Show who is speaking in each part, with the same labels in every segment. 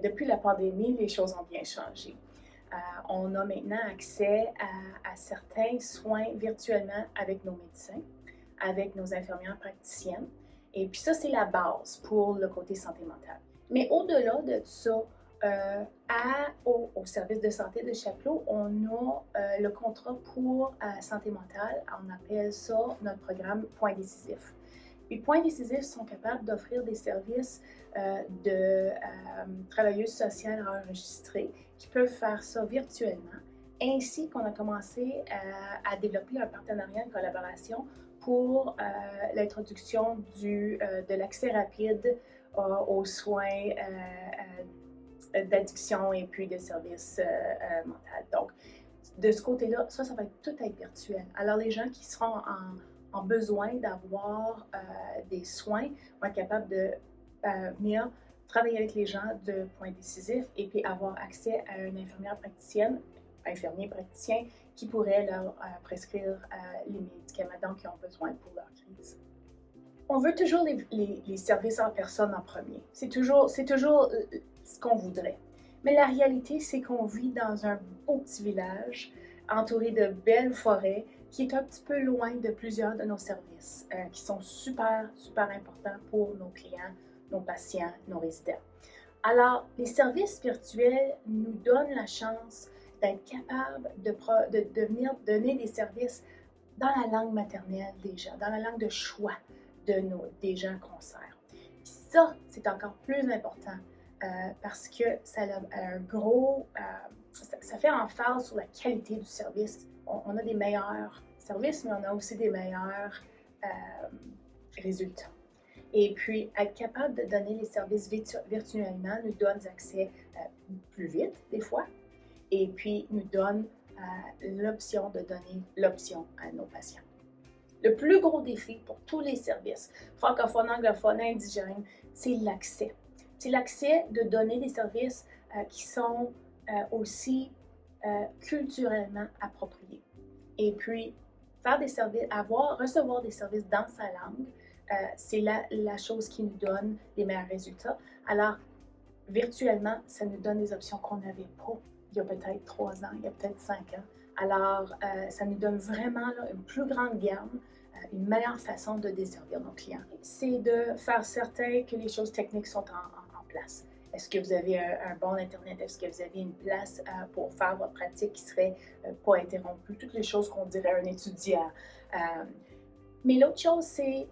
Speaker 1: depuis la pandémie, les choses ont bien changé. On a maintenant accès à certains soins virtuellement avec nos médecins, avec nos infirmières praticiennes. Et puis ça, c'est la base pour le côté santé mentale. Mais au-delà de ça, au service de santé de Chapleau, on a le contrat pour santé mentale. On appelle ça notre programme Point décisif. Puis Point décisif sont capables d'offrir des services de travailleuses sociales enregistrées qui peuvent faire ça virtuellement, ainsi qu'on a commencé à développer un partenariat, une collaboration pour l'introduction de l'accès rapide aux soins d'addiction et puis de services mentaux. Donc, de ce côté-là, ça va être tout être virtuel. Alors, les gens qui seront en besoin d'avoir des soins vont être capables de venir travailler avec les gens de Point décisif et puis avoir accès à une infirmière praticienne, infirmier praticien qui pourrait leur prescrire les médicaments dont ils ont besoin pour leur crise. On veut toujours les services en personne en premier. C'est toujours ce qu'on voudrait. Mais la réalité, c'est qu'on vit dans un beau petit village entouré de belles forêts qui est un petit peu loin de plusieurs de nos services qui sont super, super importants pour nos clients, nos patients, nos résidents. Alors, les services virtuels nous donnent la chance d'être capables de venir donner des services dans la langue maternelle des gens, dans la langue de choix des gens qu'on sert. Puis ça, c'est encore plus important parce que ça a un gros... ça fait emphase sur la qualité du service. On a des meilleurs services, mais on a aussi des meilleurs résultats. Et puis, être capable de donner les services virtuellement nous donne accès plus vite, des fois, et puis nous donne l'option de donner l'option à nos patients. Le plus gros défi pour tous les services, francophones, anglophones, indigènes, c'est l'accès. C'est l'accès de donner des services qui sont aussi culturellement appropriés. Et puis, faire des services, recevoir des services dans sa langue, c'est la chose qui nous donne les meilleurs résultats. Alors, virtuellement, ça nous donne des options qu'on n'avait pas il y a peut-être 3 ans, il y a peut-être 5 ans. Alors, ça nous donne vraiment là, une plus grande gamme, une meilleure façon de desservir nos clients. C'est de faire certain que les choses techniques sont en place. Est-ce que vous avez un bon Internet? Est-ce que vous avez une place pour faire votre pratique qui serait pas interrompue? Toutes les choses qu'on dirait à un étudiant. Mais l'autre chose, c'est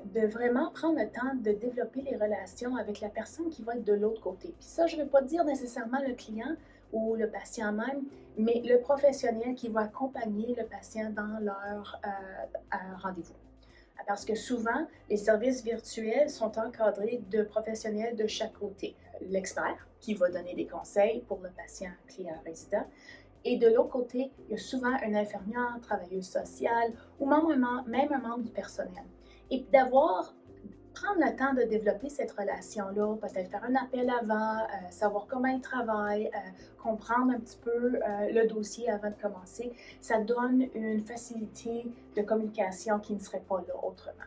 Speaker 1: de vraiment prendre le temps de développer les relations avec la personne qui va être de l'autre côté. Puis ça, je ne veux pas dire nécessairement le client ou le patient même, mais le professionnel qui va accompagner le patient dans leur rendez-vous. Parce que souvent, les services virtuels sont encadrés de professionnels de chaque côté. L'expert qui va donner des conseils pour le patient, client, résident. Et de l'autre côté, il y a souvent une infirmière, travailleuse sociale ou même un membre du personnel. Et prendre le temps de développer cette relation-là, peut-être faire un appel avant, savoir comment ils travaillent, comprendre un petit peu le dossier avant de commencer, ça donne une facilité de communication qui ne serait pas là autrement.